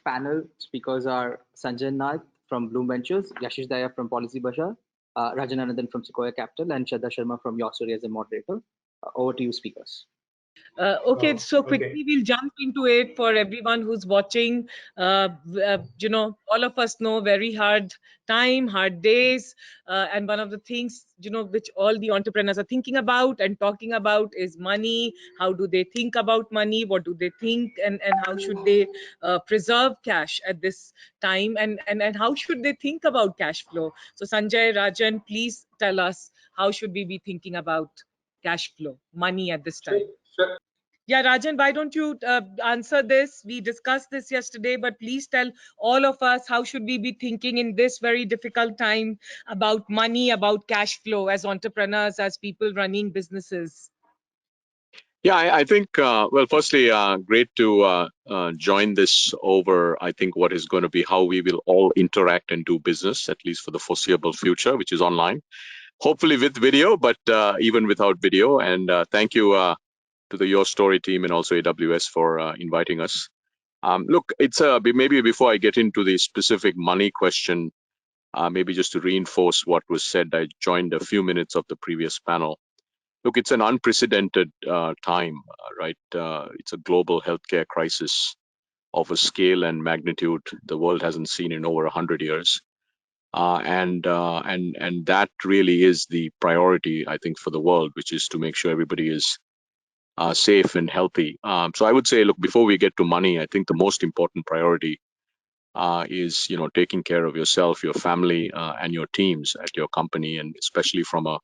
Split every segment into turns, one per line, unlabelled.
panel speakers are Sanjay Nath from Blume Ventures, Yashish Dahiya from PolicyBazaar, Rajan Anandan from Sequoia Capital, and Shradha Sharma from YourStory as a moderator. Over to you, speakers.
Okay, so quickly we'll jump into it for everyone who's watching. All of us know very hard time, hard days, and one of the things which all the entrepreneurs are thinking about and talking about is money. How do they think about money? What do they think, and how should they preserve cash at this time? And how should they think about cash flow? So Sanjay, Rajan, please tell us, how should we be thinking about cash flow, money at this time?
Sure.
Yeah, Rajan, why don't you answer this? We discussed this yesterday, but please tell all of us, how should we be thinking in this very difficult time about money, about cash flow as entrepreneurs, as people running businesses?
Yeah, I think, well, firstly, great to join this over, I think, what is going to be how we will all interact and do business, at least for the foreseeable future, which is online. Hopefully with video, but even without video. And thank you to the YourStory team and also AWS for inviting us. Look, it's maybe before I get into the specific money question, maybe just to reinforce what was said, I joined a few minutes of the previous panel. Look, it's an unprecedented time, right? It's a global healthcare crisis of a scale and magnitude the world hasn't seen in over 100 years. And that really is the priority, I think, for the world, which is to make sure everybody is safe and healthy. So I would say, look, before we get to money, I think the most important priority is, taking care of yourself, your family, and your teams at your company, and especially from a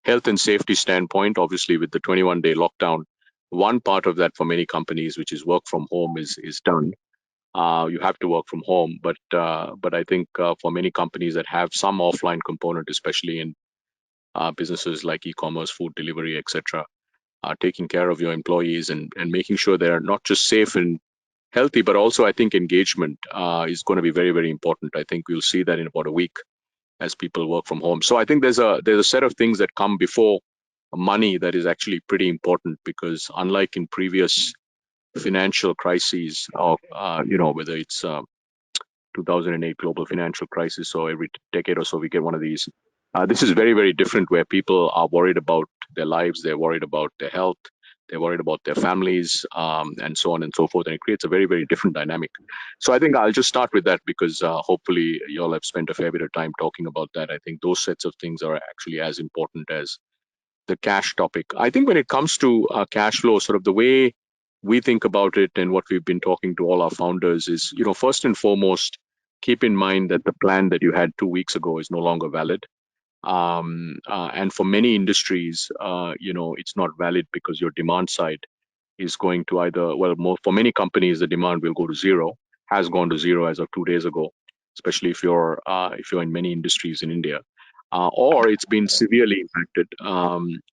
health and safety standpoint. Obviously, with the 21-day lockdown, one part of that for many companies, which is work from home, is done. You have to work from home, but I think for many companies that have some offline component, especially in businesses like e-commerce, food delivery, etc., taking care of your employees and making sure they're not just safe and healthy, but also I think engagement is going to be very, very important. I think we'll see that in about a week as people work from home. So I think there's a set of things that come before money that is actually pretty important, because unlike in previous financial crises, or whether it's 2008 global financial crisis, or every decade or so we get one of these, this is very, very different, where people are worried about their lives, they're worried about their health, they're worried about their families, and so on and so forth, and it creates a very, very different dynamic. So I think I'll just start with that, because hopefully you all have spent a fair bit of time talking about that. I think those sets of things are actually as important as the cash topic. I think when it comes to cash flow, sort of the way we think about it and what we've been talking to all our founders is, first and foremost, keep in mind that the plan that you had 2 weeks ago is no longer valid. And for many industries, it's not valid because your demand side is going to either, for many companies, the demand will go to zero, has gone to zero as of 2 days ago, especially if you're in many industries in India, or it's been severely impacted.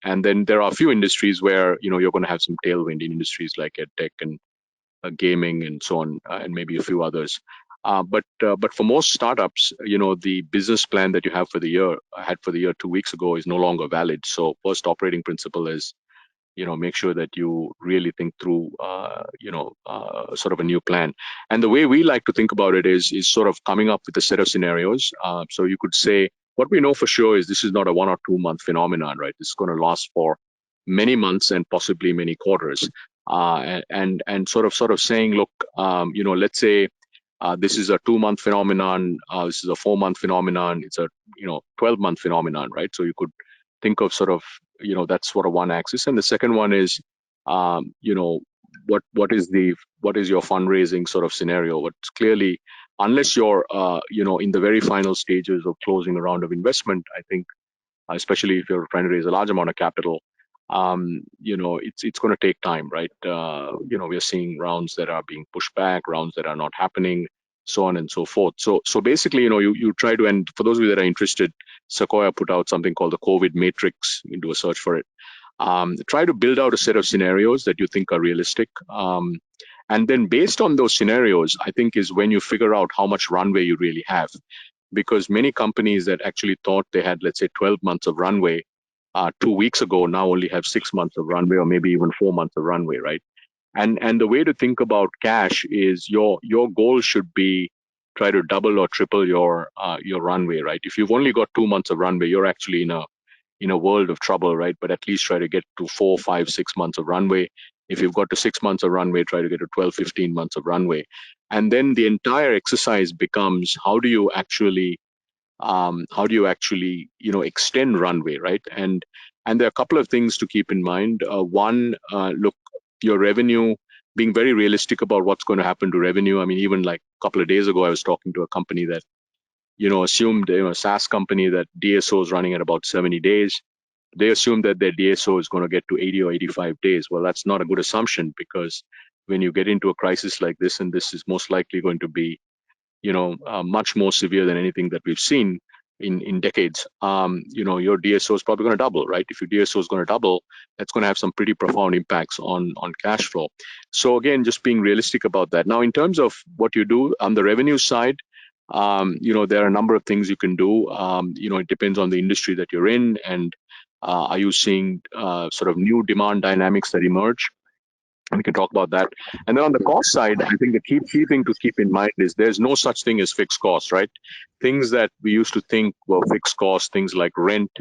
And then there are a few industries where, you're going to have some tailwind in industries like edtech and gaming and so on, and maybe a few others. But for most startups, the business plan that you had for the year 2 weeks ago is no longer valid. So first operating principle is, make sure that you really think through, sort of a new plan. And the way we like to think about it is sort of coming up with a set of scenarios. So you could say, what we know for sure is this is not a 1 or 2 month phenomenon, right? This is going to last for many months and possibly many quarters. And sort of saying, look, let's say this is a 2 month phenomenon. This is a 4 month phenomenon. It's a 12-month phenomenon, right? So you could think of sort of that's sort of one axis, and the second one is what is your fundraising sort of scenario? What's clearly, unless you're in the very final stages of closing a round of investment, I think, especially if you're trying to raise a large amount of capital, it's going to take time, right? We're seeing rounds that are being pushed back, rounds that are not happening, so on and so forth. So basically, you try to, and for those of you that are interested, Sequoia put out something called the COVID Matrix. You can do a search for it. Try to build out a set of scenarios that you think are realistic. And then based on those scenarios, I think is when you figure out how much runway you really have. Because many companies that actually thought they had, let's say, 12 months of runway 2 weeks ago now only have 6 months of runway, or maybe even 4 months of runway, right? And the way to think about cash is your goal should be try to double or triple your runway, right? If you've only got 2 months of runway, you're actually in a world of trouble, right? But at least try to get to 4, 5, 6 months of runway. If you've got to 6 months of runway, try to get to 12, 15 months of runway. And then the entire exercise becomes how do you actually extend runway, right? And there are a couple of things to keep in mind. One, look, your revenue, being very realistic about what's going to happen to revenue. I mean, even like a couple of days ago, I was talking to a company that assumed, a SaaS company, that DSO is running at about 70 days. They assume that their DSO is going to get to 80 or 85 days. Well, that's not a good assumption, because when you get into a crisis like this, and this is most likely going to be much more severe than anything that we've seen in decades, your DSO is probably going to double, right? If your DSO is going to double, that's going to have some pretty profound impacts on cash flow. So again, just being realistic about that. Now, in terms of what you do on the revenue side, there are a number of things you can do. It depends on the industry that you're in, and are you seeing sort of new demand dynamics that emerge? And we can talk about that. And then on the cost side, I think the key thing to keep in mind is there's no such thing as fixed costs, right? Things that we used to think were fixed costs, things like rent,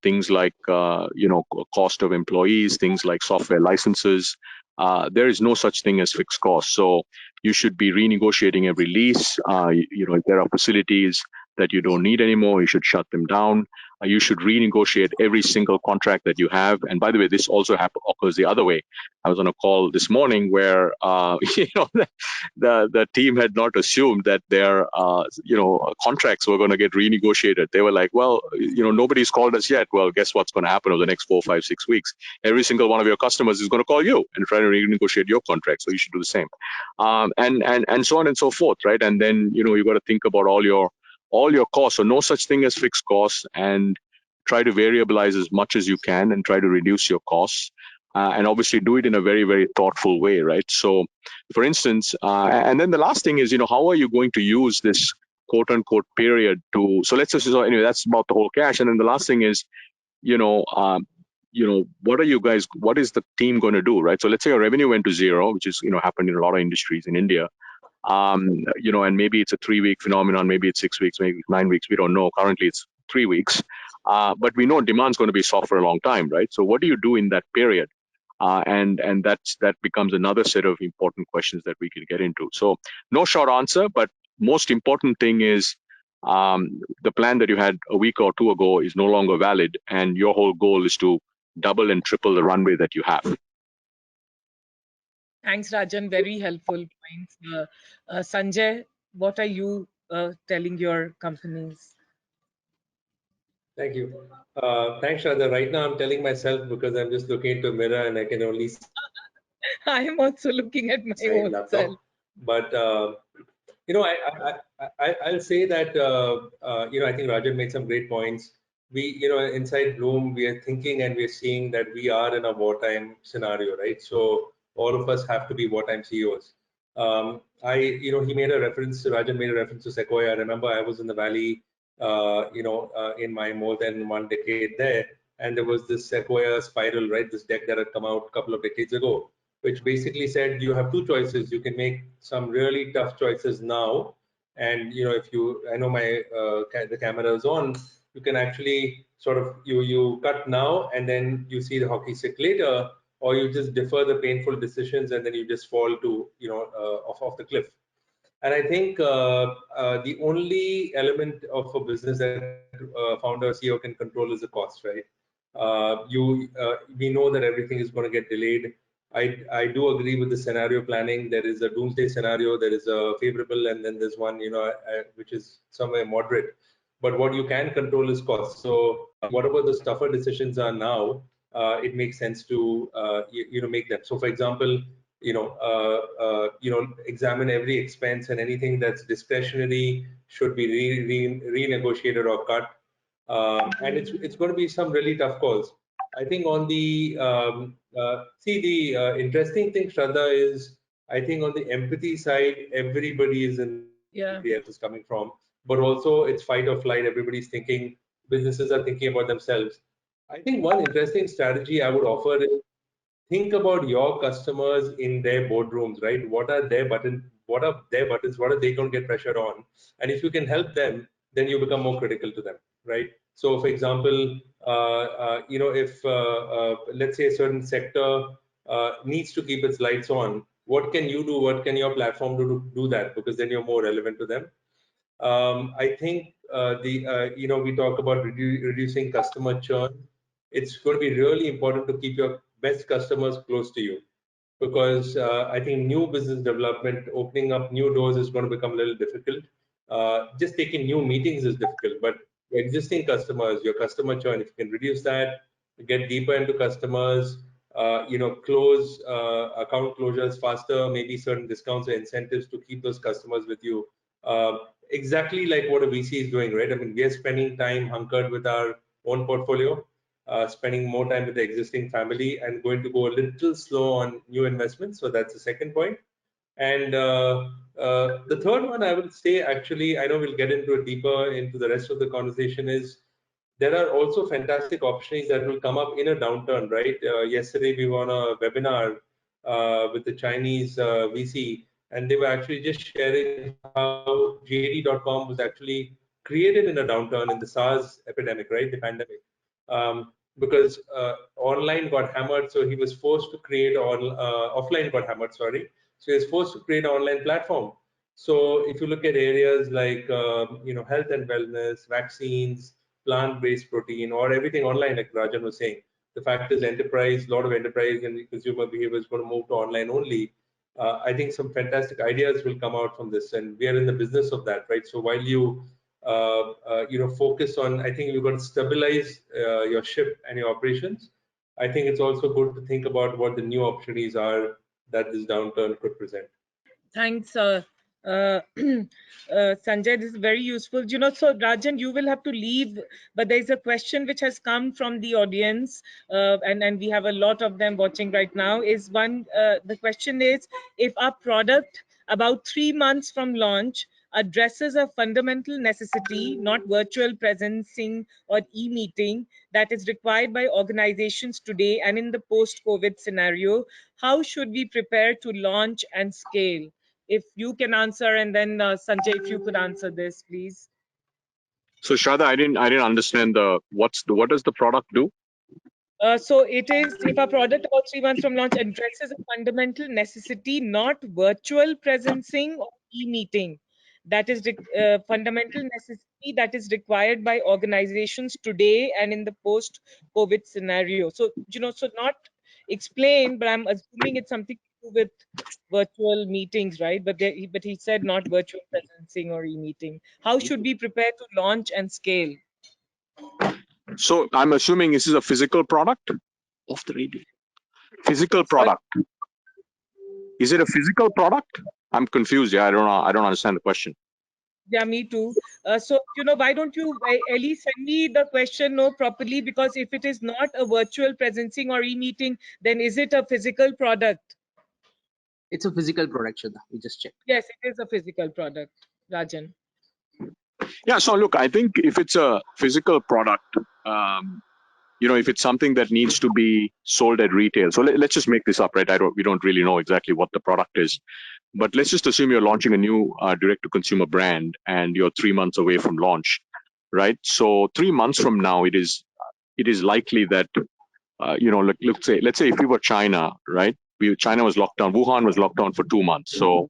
things like cost of employees, things like software licenses. There is no such thing as fixed costs. So you should be renegotiating every lease. If there are facilities that you don't need anymore, you should shut them down. You should renegotiate every single contract that you have. And by the way, this also occurs the other way. I was on a call this morning where the team had not assumed that their contracts were going to get renegotiated. They were like, well, nobody's called us yet. Well, guess what's going to happen over the next 4, 5, 6 weeks? Every single one of your customers is going to call you and try to renegotiate your contract. So you should do the same, and so on and so forth, right? And then you got to think about all your costs. So no such thing as fixed costs, and try to variabilize as much as you can and try to reduce your costs. And obviously do it in a very, very thoughtful way, right? So, for instance, and then the last thing is, how are you going to use this quote unquote period to? So let's just anyway, that's about the whole cash. And then the last thing is, what is the team going to do, right? So let's say your revenue went to zero, which is happened in a lot of industries in India. And maybe it's a 3-week phenomenon, maybe it's 6 weeks, maybe 9 weeks. We don't know. Currently, it's 3 weeks. But we know demand's going to be soft for a long time, right? So what do you do in that period? And that becomes another set of important questions that we could get into. So no short answer, but most important thing is the plan that you had a week or two ago is no longer valid, and your whole goal is to double and triple the runway that you have.
Thanks, Rajan. Very helpful points. Sanjay, what are you telling your companies?
Thank you. Thanks, Shradha. Right now, I'm telling myself because I'm just looking into a mirror and I can only see.
I am also looking at my own self.
But I'll say that I think Rajan made some great points. We inside Blume, we are thinking and we are seeing that we are in a wartime scenario, right? So all of us have to be wartime CEOs. He made a reference. Rajan made a reference to Sequoia. I remember I was in the Valley, in my more than one decade there, and there was this Sequoia spiral, right? This deck that had come out a couple of decades ago, which basically said you have two choices. You can make some really tough choices now, and I know my the camera is on. You can actually sort of you cut now and then you see the hockey stick later, or you just defer the painful decisions and then you just fall to off the cliff. And I think the only element of a business that founder CEO can control is the cost, right? We know that everything is going to get delayed. I do agree with the scenario planning. There is a doomsday scenario, there is a favorable, and then there's one, which is somewhere moderate. But what you can control is cost. So whatever the tougher decisions are now, it makes sense to make them. So for example, examine every expense, and anything that's discretionary should be renegotiated or cut. And it's going to be some really tough calls. I think on the interesting thing, Shradha, is I think on the empathy side, everybody is in the else is coming from, but also it's fight or flight. Everybody's thinking, businesses are thinking about themselves. I think one interesting strategy I would offer is think about your customers in their boardrooms, right? What are their buttons? What are their buttons? What are they going to get pressure on? And if you can help them, then you become more critical to them, right? So, for example, if let's say a certain sector needs to keep its lights on, what can you do? What can your platform do to do that? Because then you're more relevant to them. I think we talk about reducing customer churn. It's going to be really important to keep your best customers close to you, because I think new business development, opening up new doors is going to become a little difficult. Just taking new meetings is difficult, but your existing customers, your customer churn, if you can reduce that, get deeper into customers, close account closures faster, maybe certain discounts or incentives to keep those customers with you. Exactly like what a VC is doing, right? I mean, we are spending time hunkered with our own portfolio, spending more time with the existing family, and going to go a little slow on new investments. So that's the second point. And the third one I will say, actually, I know we'll get into it deeper into the rest of the conversation, is there are also fantastic opportunities that will come up in a downturn, right? Yesterday we were on a webinar with the Chinese VC, and they were actually just sharing how JD.com was actually created in a downturn in the SARS epidemic, right? The pandemic. Because online got hammered, so he was forced to create offline got hammered, sorry. So he was forced to create an online platform. So if you look at areas like health and wellness, vaccines, plant-based protein, or everything online, like Rajan was saying, the fact is enterprise, a lot of enterprise and consumer behavior is going to move to online only. I think some fantastic ideas will come out from this, and we are in the business of that, right? So while you focus on, I think you're going to stabilize your ship and your operations. I think it's also good to think about what the new opportunities are that this downturn could present.
Thanks, Sanjay. This is very useful. So Rajan, you will have to leave, but there is a question which has come from the audience, and we have a lot of them watching right now. The question is, if our product about 3 months from launch addresses a fundamental necessity, not virtual presencing or e-meeting, that is required by organizations today and in the post-COVID scenario, how should we prepare to launch and scale? If you can answer, and then Sanjay, if you could answer this, please.
So Shradha, I didn't understand what does the product do?
So it is, if a product about 3 months from launch addresses a fundamental necessity, not virtual presencing or e-meeting, that is fundamental necessity that is required by organizations today and in the post-COVID scenario. So, so not explained, but I'm assuming it's something to do with virtual meetings, right? But he said not virtual presencing or e-meeting. How should we prepare to launch and scale?
So I'm assuming this is a physical product? Off the radio. Physical product. Is it a physical product? I'm confused. Yeah, I don't understand the question.
Yeah, me too. So, why don't you, Ellie, send me the question properly? Because if it is not a virtual presencing or e-meeting, then is it a physical product?
It's a physical product, Shradha. We just checked.
Yes, it is a physical product, Rajan.
Yeah, so look, I think if it's a physical product, if it's something that needs to be sold at retail. So let's just make this up, right? We don't really know exactly what the product is, but let's just assume you're launching a new direct-to-consumer brand and you're 3 months away from launch, right? So 3 months from now, it is likely that let's say if we were China, right? China was locked down. Wuhan was locked down for 2 months. So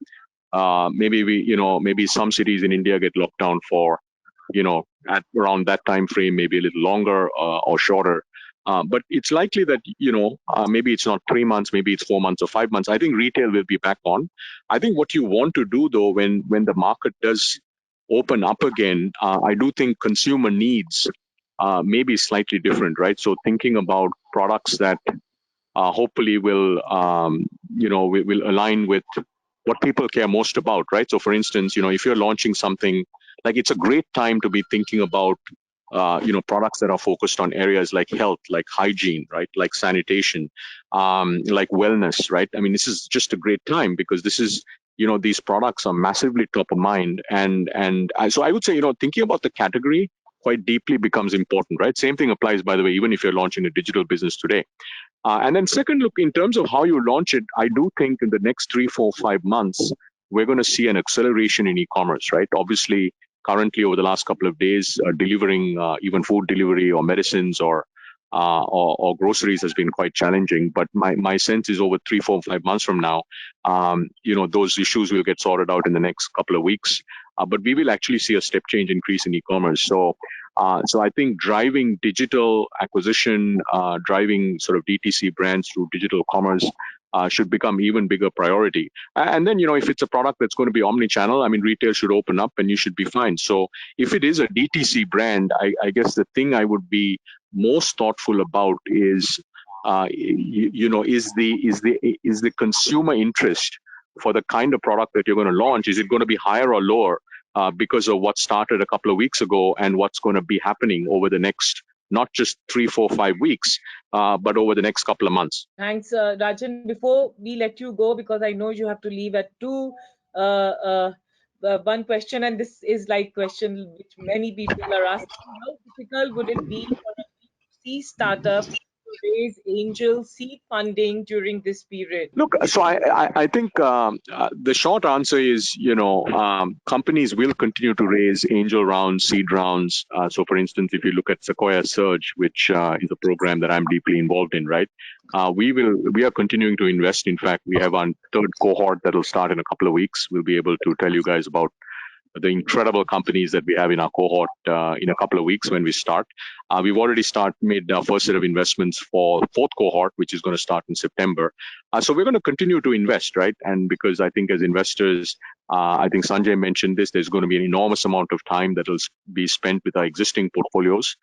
maybe some cities in India get locked down for at around that time frame, maybe a little longer or shorter. But it's likely that, maybe it's not 3 months, maybe it's 4 months or 5 months. I think retail will be back on. I think what you want to do, though, when the market does open up again, I do think consumer needs may be slightly different, right? So thinking about products that hopefully will align with what people care most about, right? So for instance, if you're launching something, like it's a great time to be thinking about, products that are focused on areas like health, like hygiene, right? Like sanitation, like wellness, right? I mean, this is just a great time because this is, these products are massively top of mind. So I would say, thinking about the category quite deeply becomes important, right? Same thing applies, by the way, even if you're launching a digital business today. And then second, look, in terms of how you launch it, I do think in the next 3, 4, 5 months, we're going to see an acceleration in e-commerce, right? Obviously, currently over the last couple of days, delivering even food delivery or medicines or groceries has been quite challenging. But my sense is over 3, 4, 5 months from now, those issues will get sorted out in the next couple of weeks. But we will actually see a step change increase in e-commerce. So I think driving digital acquisition, driving sort of DTC brands through digital commerce should become even bigger priority. And then, if it's a product that's going to be omni-channel, I mean, retail should open up and you should be fine. So if it is a DTC brand, I guess the thing I would be most thoughtful about is, is the consumer interest for the kind of product that you're going to launch, is it going to be higher or lower because of what started a couple of weeks ago and what's going to be happening over the next, not just 3, 4, 5 weeks, but over the next couple of months.
Thanks, Rajan. Before we let you go, because I know you have to leave at 2, one question, and this is like question which many people are asking: how difficult would it be for a B2C startup to raise angel seed funding during this period?
Look, so I think the short answer is, companies will continue to raise angel rounds, seed rounds. So, for instance, if you look at Sequoia Surge, which is a program that I'm deeply involved in, right? We are continuing to invest. In fact, we have our third cohort that will start in a couple of weeks. We'll be able to tell you guys about the incredible companies that we have in our cohort in a couple of weeks when we start. We've already made our first set of investments for fourth cohort, which is going to start in September. So we're going to continue to invest, right? And because I think as investors, I think Sanjay mentioned this, there's going to be an enormous amount of time that will be spent with our existing portfolios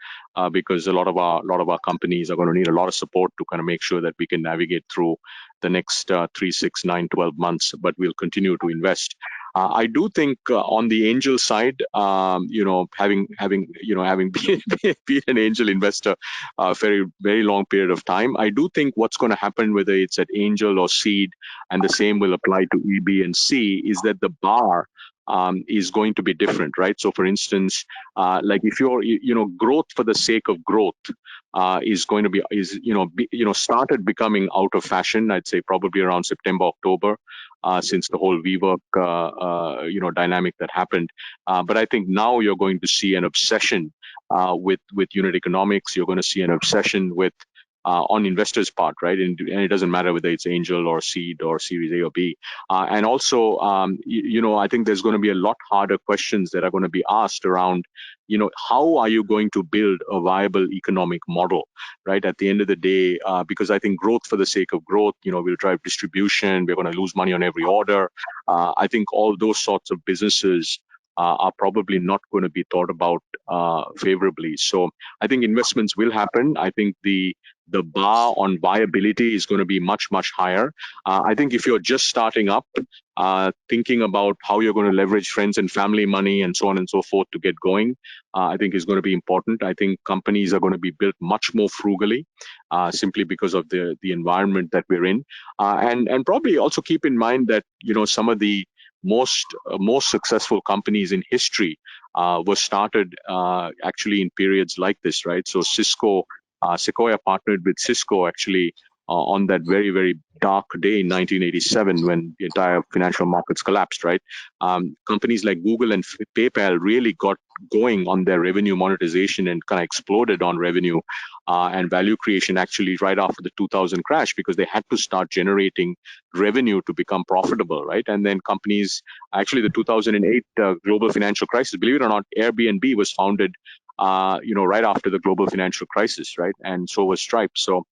because a lot of our companies are going to need a lot of support to kind of make sure that we can navigate through the next 3, 6, 9, 12 months, but we'll continue to invest. I do think on the angel side, having been an angel investor a very, very long period of time, I do think what's going to happen, whether it's at angel or seed, and the same will apply to E, B, and C, is that the bar is going to be different, right? So, for instance, like if you're, growth for the sake of growth is going to be started becoming out of fashion. I'd say probably around September, October, since the whole WeWork dynamic that happened. But I think now you're going to see an obsession with unit economics. You're going to see an obsession with on investors' part, right? And it doesn't matter whether it's angel or seed or Series A or B. And also, I think there's going to be a lot harder questions that are going to be asked around, how are you going to build a viable economic model, right? At the end of the day, because I think growth for the sake of growth, will drive distribution. We're going to lose money on every order. I think all those sorts of businesses are probably not going to be thought about favorably. So I think investments will happen. I think the bar on viability is going to be much, much higher. I think if you're just starting up, thinking about how you're going to leverage friends and family money and so on and so forth to get going, I think is going to be important. I think companies are going to be built much more frugally, simply because of the environment that we're in. And probably also keep in mind that, some of the most successful companies in history were started actually in periods like this, right? So Sequoia partnered with Cisco actually on that very, very dark day in 1987 when the entire financial markets collapsed, right? Companies like Google and PayPal really got going on their revenue monetization and kind of exploded on revenue and value creation actually right after the 2000 crash, because they had to start generating revenue to become profitable, right? And then companies, actually the 2008 global financial crisis, believe it or not, Airbnb was founded right after the global financial crisis, right? And so was Stripe. So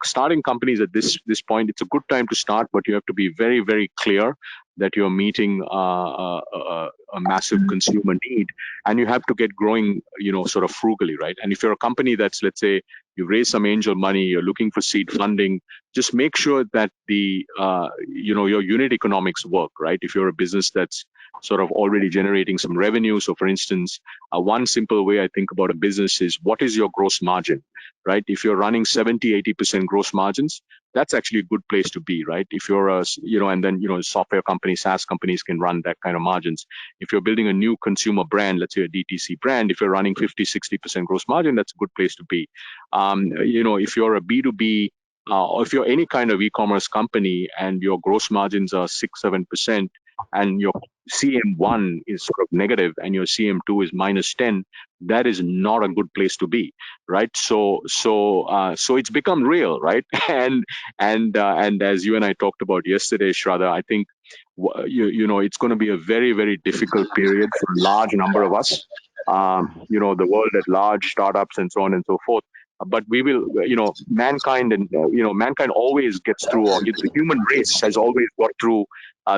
starting companies at this point, it's a good time to start, but you have to be very, very clear that you're meeting a massive consumer need, and you have to get growing, sort of frugally, right? And if you're a company that's, let's say, you raise some angel money, you're looking for seed funding, just make sure that your unit economics work, right? If you're a business that's sort of already generating some revenue. So for instance, one simple way I think about a business is, what is your gross margin, right? If you're running 70-80% gross margins, that's actually a good place to be, right? If you're a, and then, software companies, SaaS companies can run that kind of margins. If you're building a new consumer brand, let's say a DTC brand, if you're running 50-60% gross margin, that's a good place to be. If you're a B2B, or if you're any kind of e-commerce company and your gross margins are 6-7% and your CM1 is sort of negative and your CM2 is -10, that is not a good place to be, right? So it's become real, right? And as you and I talked about yesterday, Shradha, I think it's going to be a very, very difficult period for a large number of us. The world at large, startups and so on and so forth. But we will, mankind mankind always gets through, or the human race has always got through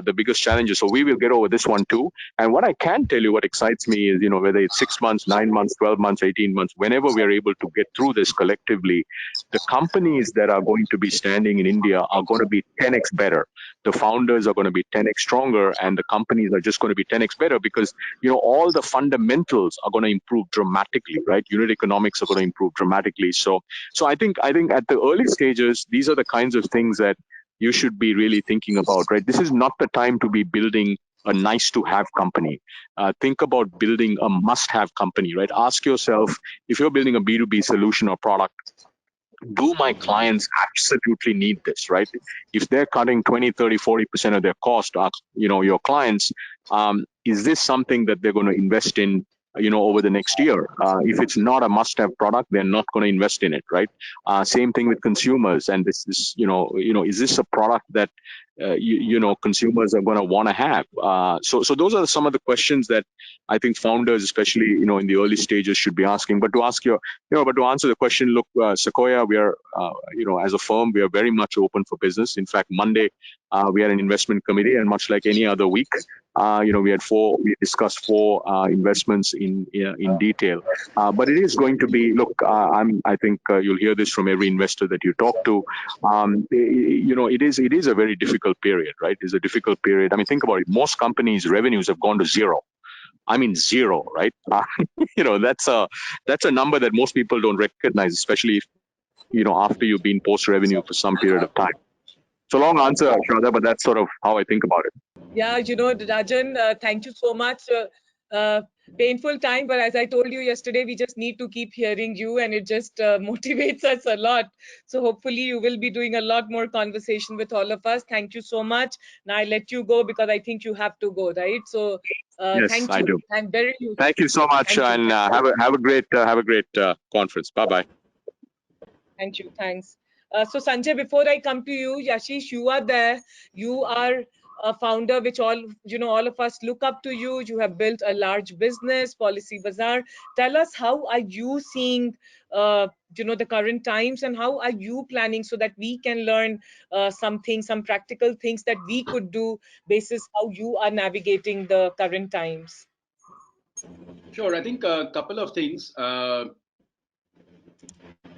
the biggest challenges. So we will get over this one too. And what I can tell you, what excites me is, whether it's 6 months, 9 months, 12 months, 18 months, whenever we are able to get through this collectively, the companies that are going to be standing in India are going to be 10x better. The founders are going to be 10x stronger, and the companies are just going to be 10x better because, all the fundamentals are going to improve dramatically, right? Unit economics are going to improve dramatically. So I think at the early stages, these are the kinds of things that you should be really thinking about, right? This is not the time to be building a nice to have company. Think about building a must have company, right? Ask yourself, if you're building a B2B solution or product, do my clients absolutely need this, right? If they're cutting 20, 30, 40% of their cost, your clients, is this something that they're going to invest in, over the next year? If it's not a must-have product, they're not going to invest in it, right? Same thing with consumers. And this is, is this a product that, consumers are going to want to have? So those are some of the questions that I think founders, especially, in the early stages, should be asking. But to answer the question, look, Sequoia, we are, as a firm, we are very much open for business. In fact, Monday, we had an investment committee, and much like any other week, we discussed 4 investments in detail. But it is going to be, look, I think you'll hear this from every investor that you talk to. It is a very difficult period, right? It's a difficult period. I mean, think about it. Most companies' revenues have gone to zero. I mean, zero, right? That's a number that most people don't recognize, especially if, after you've been post revenue for some period of time. So long answer, Shradha, but that's sort of how I think about it.
Yeah, Rajan, thank you so much. Painful time, but as I told you yesterday, we just need to keep hearing you, and it just motivates us a lot. So hopefully you will be doing a lot more conversation with all of us. Thank you so much. Now I let you go because I think you have to go, right? So
yes,
thank you.
I do.
I'm very useful.
Thank you so much, and have a great conference. Bye bye.
Thank you. Thanks. So Sanjay, before I come to you, Yashish, you are there. You are a founder, which all of us look up to you. You have built a large business, PolicyBazaar. Tell us, how are you seeing, the current times, and how are you planning so that we can learn some practical things that we could do basis how you are navigating the current times?
Sure. I think a couple of things.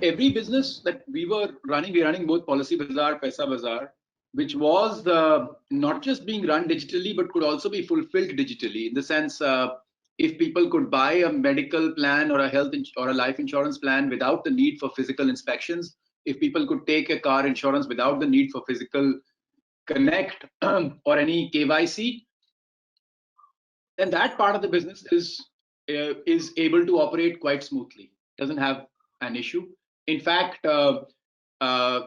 Every business that we're running both PolicyBazaar, PaisaBazaar, which was not just being run digitally, but could also be fulfilled digitally, in the sense, if people could buy a medical plan or a health or a life insurance plan without the need for physical inspections, if people could take a car insurance without the need for physical connect or any KYC, then that part of the business is able to operate quite smoothly. Doesn't have an issue. In fact,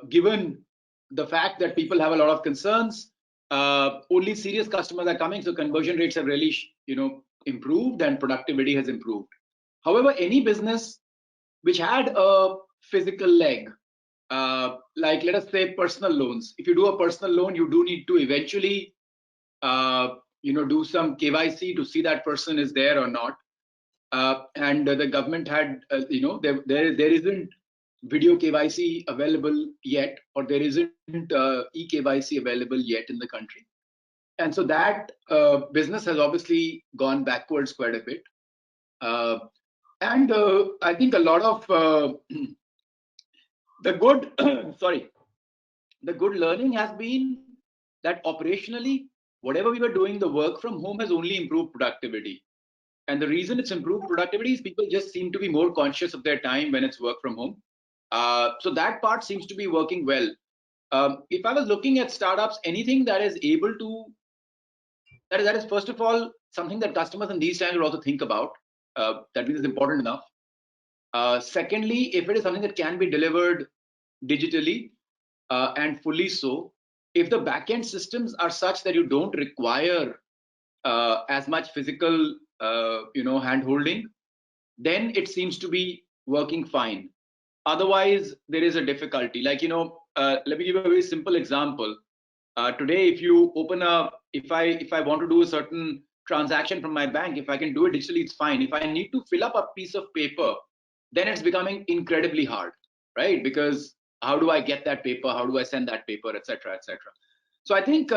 given the fact that people have a lot of concerns, only serious customers are coming, so conversion rates have really, improved, and productivity has improved. However, any business which had a physical leg, like let us say personal loans, if you do a personal loan, you do need to eventually, do some KYC to see that person is there or not. And the government had, there isn't video KYC available yet, or there isn't e-KYC available yet in the country. And so that business has obviously gone backwards quite a bit. And I think a lot of the good, the good learning has been that operationally, whatever we were doing, the work from home has only improved productivity. And the reason it's improved productivity is people just seem to be more conscious of their time when it's work from home. So that part seems to be working well. If I was looking at startups, anything that is able to, that is first of all something that customers in these times will also think about. That means it's important enough. Secondly, if it is something that can be delivered digitally and fully so, if the backend systems are such that you don't require as much physical, hand holding, then it seems to be working fine. Otherwise, there is a difficulty. Like, let me give a very simple example. Today, if you open if I want to do a certain transaction from my bank, if I can do it digitally, it's fine. If I need to fill up a piece of paper, then it's becoming incredibly hard, right? Because how do I get that paper? How do I send that paper, etc., etc. So I think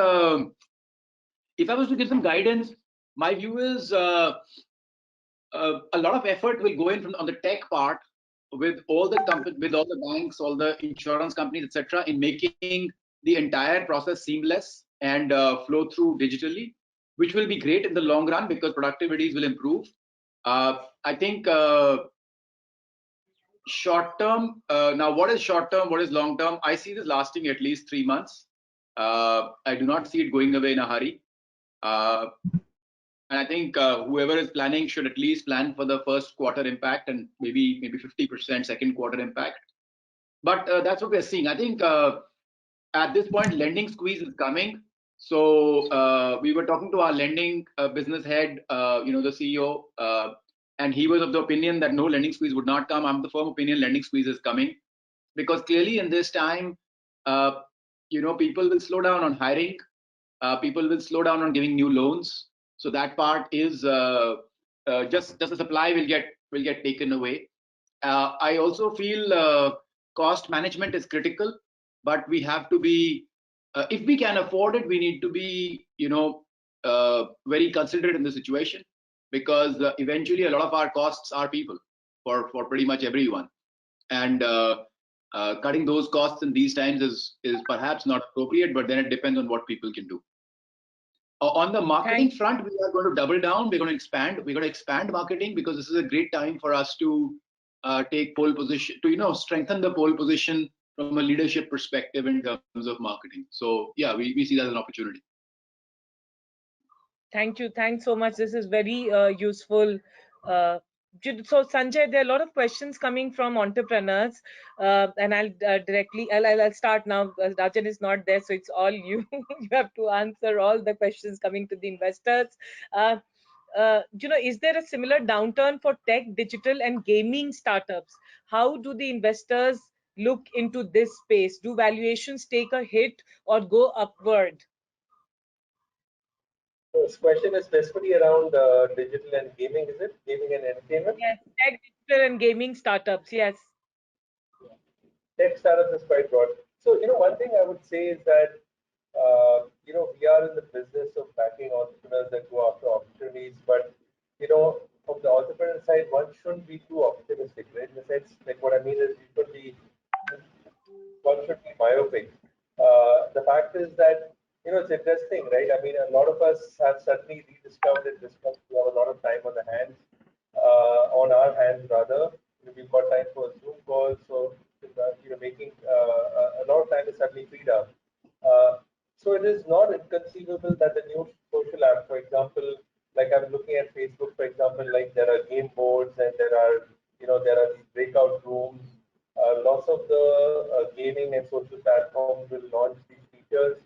if I was to give some guidance, my view is a lot of effort will go in on the tech part with all the banks, all the insurance companies, etc., in making the entire process seamless and flow through digitally, which will be great in the long run because productivities will improve. I think short term. Now, what is short term? What is long term? I see this lasting at least 3 months. I do not see it going away in a hurry. And I think whoever is planning should at least plan for the first quarter impact and maybe 50% second quarter impact. But that's what we're seeing. I think at this point, lending squeeze is coming. So we were talking to our lending business head, the CEO, and he was of the opinion that no, lending squeeze would not come. I'm the firm opinion lending squeeze is coming, because clearly in this time, people will slow down on hiring. People will slow down on giving new loans. So that part is just the supply will get taken away. I also feel cost management is critical, but we have to be, if we can afford it, we need to be, very considerate in the situation, because eventually a lot of our costs are people for pretty much everyone, and cutting those costs in these times is perhaps not appropriate, but then it depends on what people can do. On the marketing front, we are going to double down. We're going to expand. We're going to expand marketing, because this is a great time for us to take pole position, to strengthen the pole position from a leadership perspective in terms of marketing. So yeah, we see that as an opportunity.
Thank you. Thanks so much. This is very useful. So Sanjay, there are a lot of questions coming from entrepreneurs, and I'll start now. Rajan is not there, so it's all you. You have to answer all the questions coming to the investors. Is there a similar downturn for tech, digital, and gaming startups? How do the investors look into this space? Do valuations take a hit or go upward?
This question is specifically around digital and gaming, is it? Gaming and entertainment?
Yes, tech, digital, and gaming startups, yes.
Tech startups is quite broad. So, one thing I would say is that, we are in the business of backing entrepreneurs that go after opportunities, but, from the entrepreneur side, one shouldn't be too optimistic, right? In the sense, like what I mean is one should be myopic. The fact is that, it's interesting, right? I mean, a lot of us have suddenly rediscovered and discovered we have a lot of time on the hands, on our hands rather. We've got time for Zoom calls, so making a lot of time is suddenly freed up. So it is not inconceivable that the new social app, for example, like I'm looking at Facebook, for example, like there are game boards and there are these breakout rooms. Lots of the gaming and social platforms will launch these features.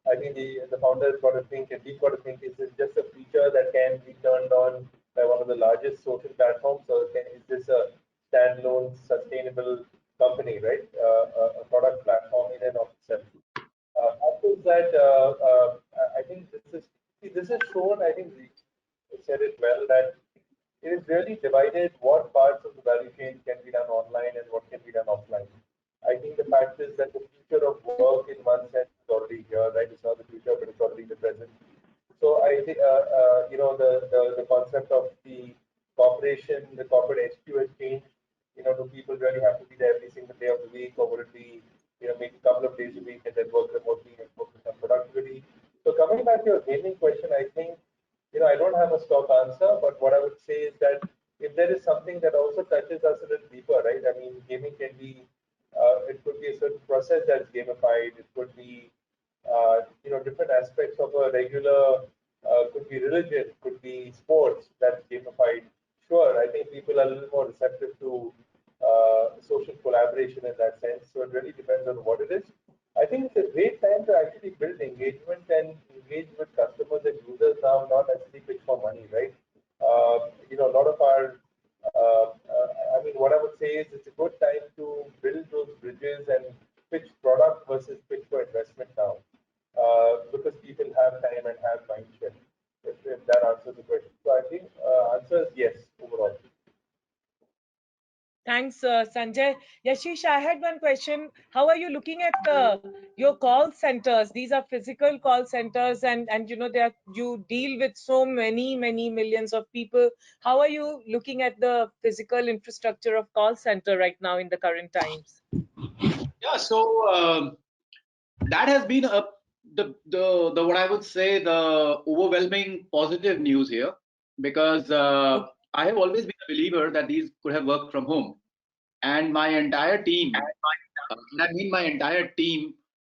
I think the founders got to think, and we've got to think, is this just a feature that can be turned on by one of the largest social platforms, or is this a standalone, sustainable company, right? A product platform in and of itself. After that, I think this is shown. I think we said it well that it is really divided what parts of the value chain can be done online and what can be done offline. I think the fact is that the future of work, in one sense, is already here, right? It's not the future, but it's already the present. So I think the concept of the corporation, the corporate HQ has changed. Do people really have to be there every single day of the week, or would it be maybe a couple of days a week and then work remotely and focus on productivity? So coming back to your gaming question, I think, I don't have a stock answer, but what I would say is that if there is something that also touches us a little deeper, right? I mean, gaming can be, it could be a certain process that's gamified. It could be, different aspects of a regular, could be religion, could be sports that's gamified. Sure, I think people are a little more receptive to social collaboration in that sense. So it really depends on what it is. I think it's a great time to actually build engagement and engage with customers and users now, not necessarily pitch for money, right? A lot of our, what I would say is it's a good time to build those bridges and pitch product versus pitch for investment now, because people have time and have mindshare. If that answers the question. So I think answer is yes overall.
Thanks, Sanjay. Yashish, I had one question. How are you looking at your call centers? These are physical call centers, and you deal with so many millions of people. How are you looking at the physical infrastructure of call center right now in the current times?
Yeah, so that has been the what I would say the overwhelming positive news here, because I have always been a believer that these could have worked from home, and my entire team, and I mean my entire team,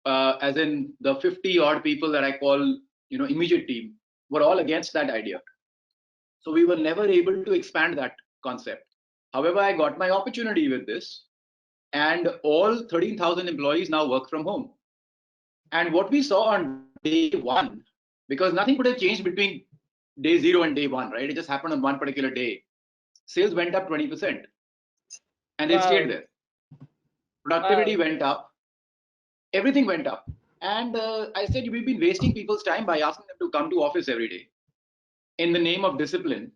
as in the 50 odd people that I call immediate team, were all against that idea. So we were never able to expand that concept. However, I got my opportunity with this, and all 13,000 employees now work from home. And what we saw on day one, because nothing could have changed between day 0 and day 1, right? It just happened on one particular day. Sales went up 20%, and they stayed there. Productivity went up, everything went up. And I said, we've been wasting people's time by asking them to come to office every day in the name of discipline,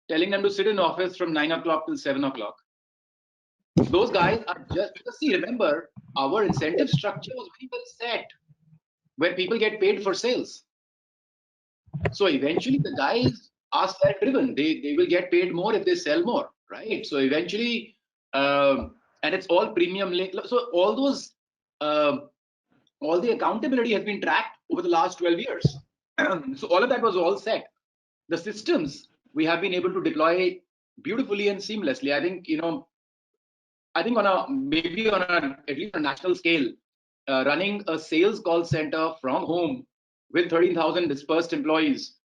telling them to sit in office from 9 o'clock till 7 o'clock. Those guys are just, because see, remember, our incentive structure was very well set, where people get paid for sales. So eventually the guys are self-driven. They will get paid more if they sell more, right? So eventually, and it's all premium link. So all those, all the accountability has been tracked over the last 12 years. So all of that was all set. The systems we have been able to deploy beautifully and seamlessly. I think, I think on a, maybe on a, at least on a national scale, running a sales call center from home with 13,000 dispersed employees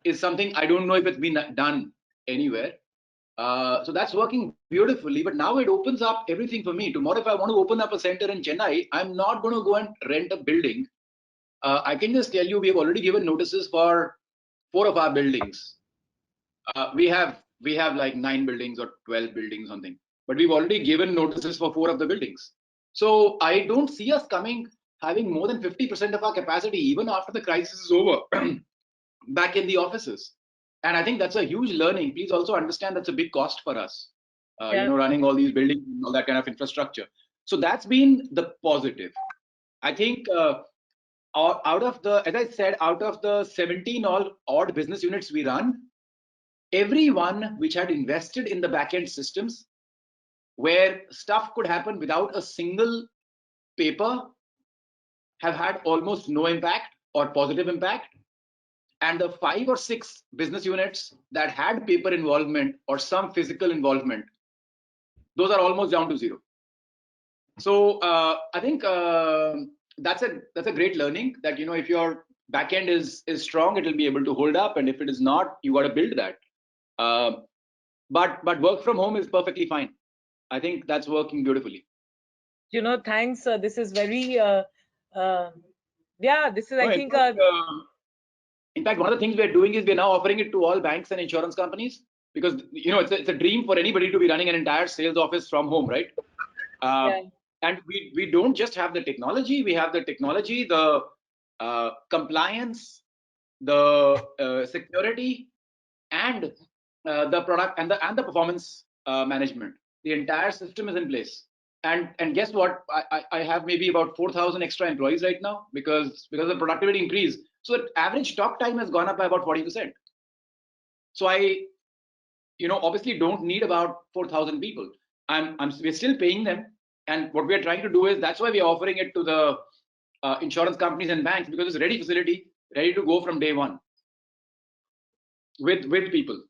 is something I don't know if it's been done anywhere. So that's working beautifully, but now it opens up everything for me. Tomorrow, if I want to open up a center in Chennai, I'm not going to go and rent a building. I can just tell you, we have already given notices for 4 of our buildings. We have like 9 buildings or 12 buildings, something, but we've already given notices for 4 of the buildings. So I don't see us having more than 50% of our capacity, even after the crisis is over, back in the offices. And I think that's a huge learning. Please also understand that's a big cost for us, running all these buildings and all that kind of infrastructure. So that's been the positive. I think out of the, as I said, out of the 17 odd business units we run, everyone which had invested in the backend systems where stuff could happen without a single paper have had almost no impact or positive impact. And the 5 or 6 business units that had paper involvement or some physical involvement, those are almost down to 0. So I think that's a great learning, that if your backend is strong, it will be able to hold up, and if it is not, you got to build that. But work from home is perfectly fine. I think that's working beautifully.
Thanks. This is very this is, I think.
In fact, one of the things we're doing is we're now offering it to all banks and insurance companies, because it's a dream for anybody to be running an entire sales office from home, right? And we don't just have the technology. We have the technology, the compliance, the security, and the product and the performance management. The entire system is in place. And guess what? I have maybe about 4,000 extra employees right now because of the productivity increase. So the average talk time has gone up by about 40%. So I, obviously don't need about 4,000 people. We're still paying them. And what we are trying to do is, that's why we are offering it to the insurance companies and banks, because it's a ready facility, ready to go from day one with people.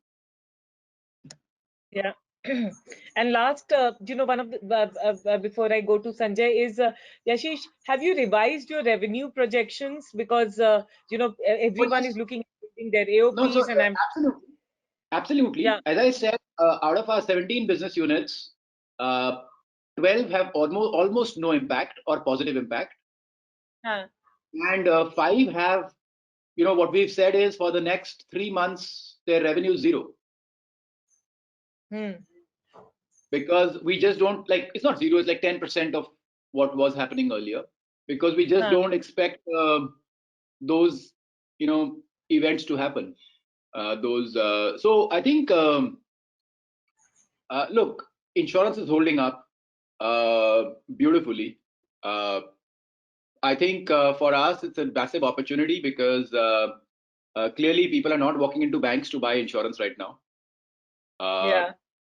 Yeah. And last, one of the, before I go to Sanjay is, Yashish, have you revised your revenue projections? Because, everyone is looking at their AOPs,
No, so
and I'm
absolutely.
Yeah.
As I said, out of our 17 business units, 12 have almost no impact or positive impact, and 5 have, what we've said is for the next 3 months their revenue is zero. Because we just don't, like, it's not zero, it's like 10% of what was happening earlier, because we just don't expect those events to happen. So I think look, insurance is holding up beautifully. I think for us it's a massive opportunity, because clearly people are not walking into banks to buy insurance right now.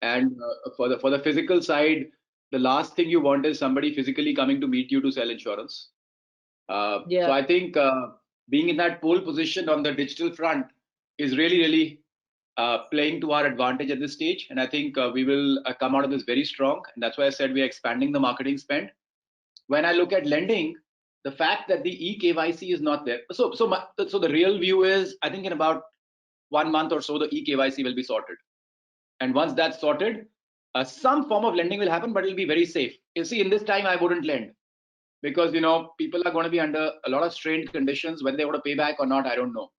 And for the physical side, the last thing you want is somebody physically coming to meet you to sell insurance. So I think being in that pole position on the digital front is really playing to our advantage at this stage. And I think we will come out of this very strong. And that's why I said we are expanding the marketing spend. When I look at lending, the fact that the eKYC is not there. So the real view is, I think in about 1 month or so, the eKYC will be sorted. And once that's sorted, some form of lending will happen, but it'll be very safe. You see, in this time, I wouldn't lend, because people are going to be under a lot of strained conditions. Whether they want to pay back or not, I don't know.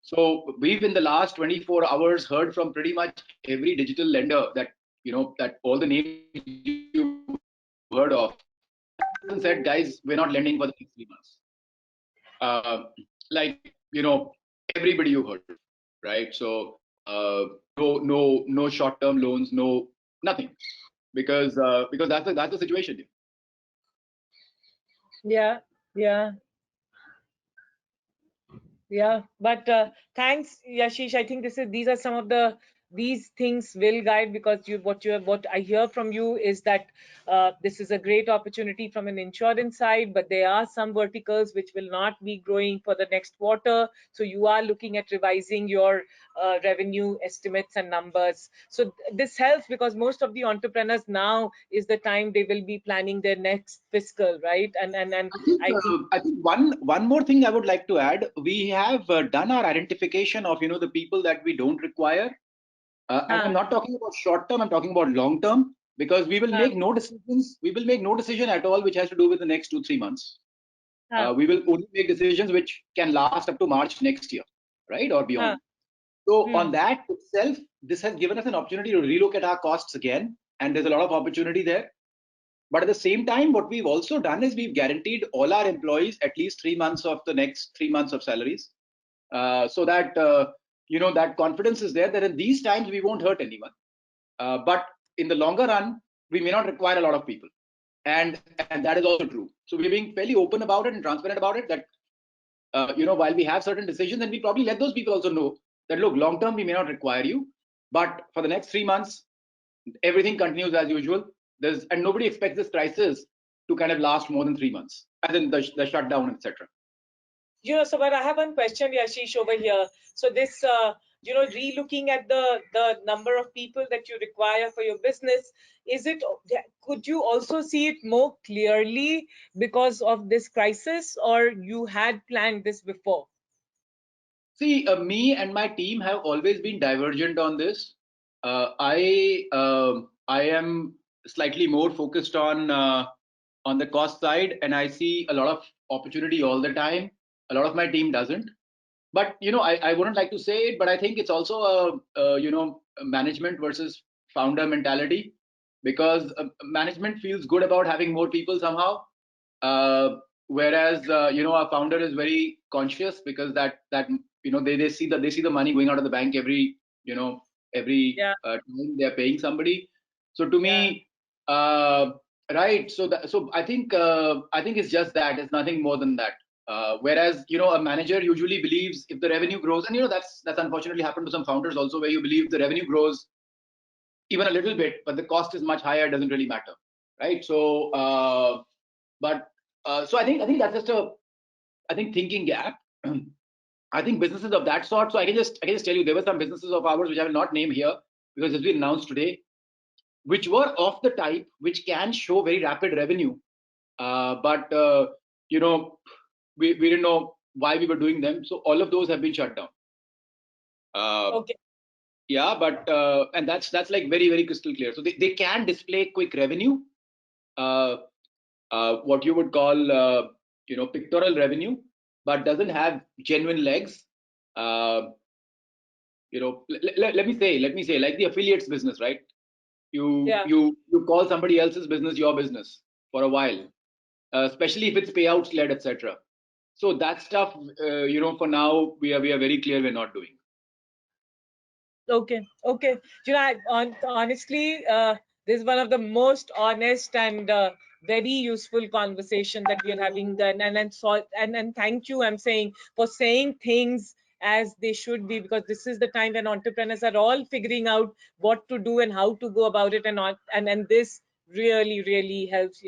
So we've, in the last 24 hours, heard from pretty much every digital lender that that all the names you've heard of and said, guys, we're not lending for the next 3 months. Like everybody you heard, right? So no short-term loans, nothing, because that's the situation.
Yeah, but thanks, Yashish. I think these are some of these things will guide, because what I hear from you is that this is a great opportunity from an insurance side, but there are some verticals which will not be growing for the next quarter. So you are looking at revising your revenue estimates and numbers. So this helps, because most of the entrepreneurs now is the time they will be planning their next fiscal, right? And
I think one more thing I would like to add. We have done our identification of the people that we don't require. And I'm not talking about short term, I'm talking about long term, because we will make no decisions. We will make no decision at all which has to do with the next 2-3 months. We will only make decisions which can last up to March next year, right, or beyond. So on that itself, this has given us an opportunity to relook at our costs again, and there's a lot of opportunity there. But at the same time, what we've also done is we've guaranteed all our employees at least 3 months of the next 3 months of salaries, so that that confidence is there that in these times we won't hurt anyone. But in the longer run, we may not require a lot of people, and that is also true. So we're being fairly open about it and transparent about it, that while we have certain decisions, and we probably let those people also know that, look, long term we may not require you, but for the next 3 months everything continues as usual. And nobody expects this crisis to kind of last more than 3 months, as in the shutdown, etc.
So but I have one question, Yashish, over here. So this relooking at the number of people that you require for your business, could you also see it more clearly because of this crisis, or you had planned this before?
See, me and my team have always been divergent on this. I am slightly more focused on the cost side, and I see a lot of opportunity all the time. A lot of my team doesn't. But I wouldn't like to say it, but I think it's also a management versus founder mentality, because management feels good about having more people somehow, whereas our founder is very conscious, because that they see the money going out of the bank every time they're paying somebody. So to me, right, so I think it's just that, it's nothing more than that. Whereas a manager usually believes if the revenue grows, and that's unfortunately happened to some founders also, where you believe the revenue grows even a little bit, but the cost is much higher, it doesn't really matter, right? So but So I think that's just a thinking gap. I think businesses of that sort. So I can just tell you there were some businesses of ours which I will not name here because it's been announced today, which were of the type which can show very rapid revenue, but you know, we didn't know why we were doing them. So all of those have been shut down.
Okay.
Yeah, but and that's like very, very crystal clear. So they can display quick revenue, what you would call you know, pictorial revenue, but doesn't have genuine legs. You know, let me say like the affiliates business, right? You call somebody else's business your business for a while, especially if it's payouts led, etc. So that stuff, you know, for now we are very clear we're not doing.
Okay. You know, honestly, this is one of the most honest and very useful conversation that we are having. And thank you, I'm saying, for saying things as they should be, because this is the time when entrepreneurs are all figuring out what to do and how to go about it, and this really helps.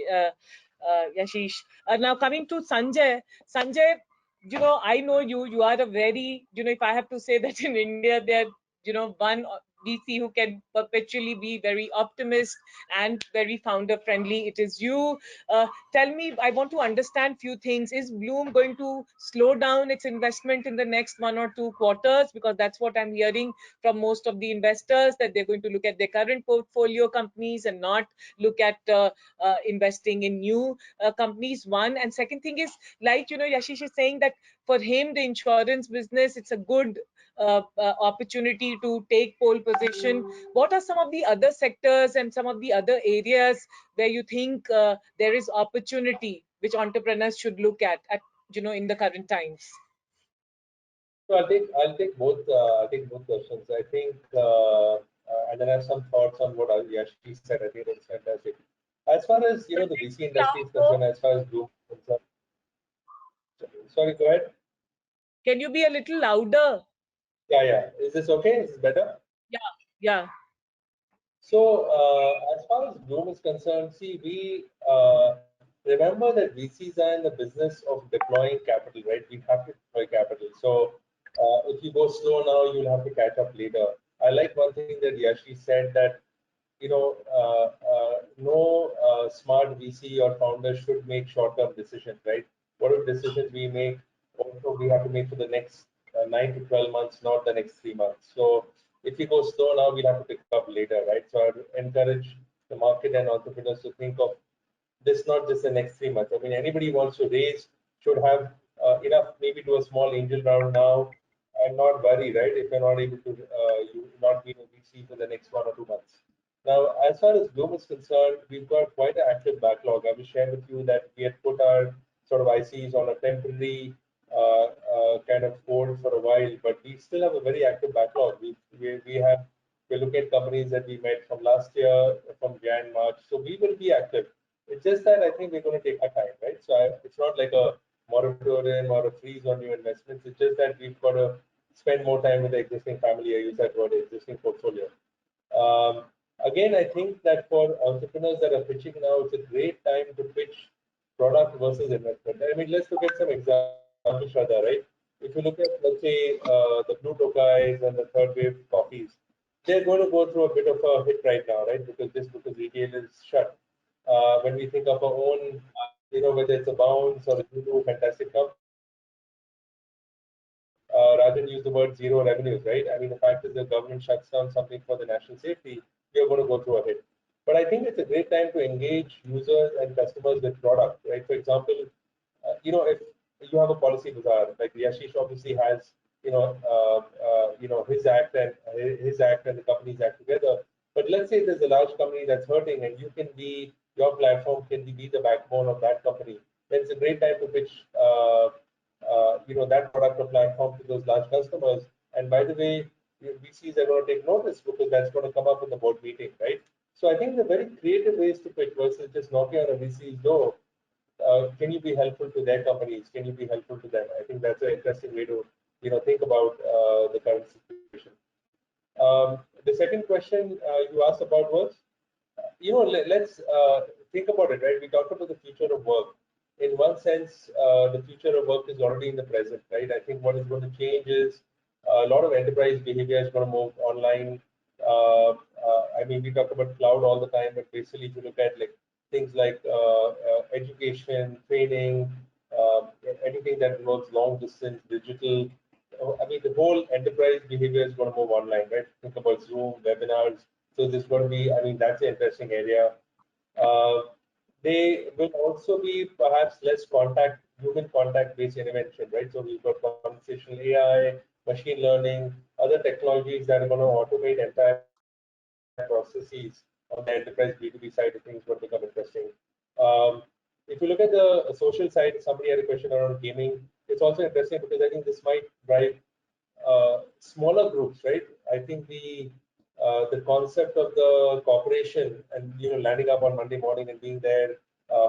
Yashish. Now coming to Sanjay. You know, I know you are a very, you know, if I have to say that in India, there, you know, one VC who can perpetually be very optimist and very founder friendly, it is you. Tell me, I want to understand few things. Is Blume going to slow down its investment in the next 1 or 2 quarters? Because that's what I'm hearing from most of the investors, that they're going to look at their current portfolio companies and not look at investing in new companies. One, and second thing is, like, you know, Yashish is saying that for him the insurance business, it's a good opportunity to take pole position. What are some of the other sectors and some of the other areas where you think there is opportunity which entrepreneurs should look at, you know, in the current times?
So I'll take both questions. I think and then I have some thoughts on what Yashi said. I think it's fantastic. As far as, you know, the VC industry is concerned, as far as Blume is concerned. Sorry, go ahead.
Can you be a little louder?
Yeah. Is this okay? Is this better?
Yeah.
So as far as Blume is concerned, see, we remember that VCs are in the business of deploying capital, right? We have to deploy capital. So if you go slow now, you'll have to catch up later. I like one thing that Yashi said, that, you know, no smart VC or founder should make short-term decisions, right? Whatever decisions we make, also we have to make for the next 9 to 12 months, not the next 3 months. So if you go slow now, we'll have to pick up later, right? So I encourage the market and entrepreneurs to think of this not just the next 3 months. I mean, anybody who wants to raise should have enough, maybe do a small angel round now and not worry, right? If you're not able to, you not be in a VC for the next 1 or 2 months. Now, as far as Blume is concerned, we've got quite an active backlog. I will share with you that we had put our sort of ICs on a temporary kind of hold for a while, but we still have a very active backlog. We're looking at companies that we met from last year, from Jan, March. So we will be active. It's just that I think we're going to take our time, right? So it's not like a moratorium or a freeze on new investments. It's just that we've got to spend more time with the existing family. I use that word, existing portfolio. Again, I think that for entrepreneurs that are pitching now, it's a great time to pitch product versus investment. I mean, let's look at some examples, Shradha, right? If you look at, let's say, the Blue Tokais and the third wave coffees, they're going to go through a bit of a hit right now, right? Because retail is shut. When we think of our own, you know, whether it's a Bounce or a Zulu, fantastic companies, Rajan used the word zero revenues, right? I mean, the fact is the government shuts down something for the national safety, we are going to go through a hit. But I think it's a great time to engage users and customers with product, right? For example, you know, if you have a PolicyBazaar, like Yashish obviously has, his act and the company's act together. But let's say there's a large company that's hurting, and your platform can be the backbone of that company. Then it's a great time to pitch, that product or platform to those large customers. And by the way, VCs are going to take notice because that's going to come up in the board meeting, right? So I think there are very creative ways to pitch versus just knocking on a VC's door. Can you be helpful to their companies? Can you be helpful to them? I think that's an interesting way to, think about the current situation. The second question you asked about was, let's think about it, right? We talked about the future of work. in one sense, the future of work is already in the present, right? I think what is going to change is a lot of enterprise behavior is going to move online. I mean, we talk about cloud all the time, but basically, if you look at like things like education, training, uh, anything that involves long distance, digital. I mean, the whole enterprise behavior is going to move online, right? Think about Zoom, webinars. So there's going to be, I mean, that's an interesting area. Uh, they will also be perhaps less human contact based intervention, right? So we've got conversational AI, machine learning, other technologies that are going to automate entire processes on the enterprise B2B side of things will become interesting. Um, if you look at the social side, somebody had a question around gaming. It's also interesting because I think this might drive smaller groups, right? I think the concept of the corporation and landing up on Monday morning and being there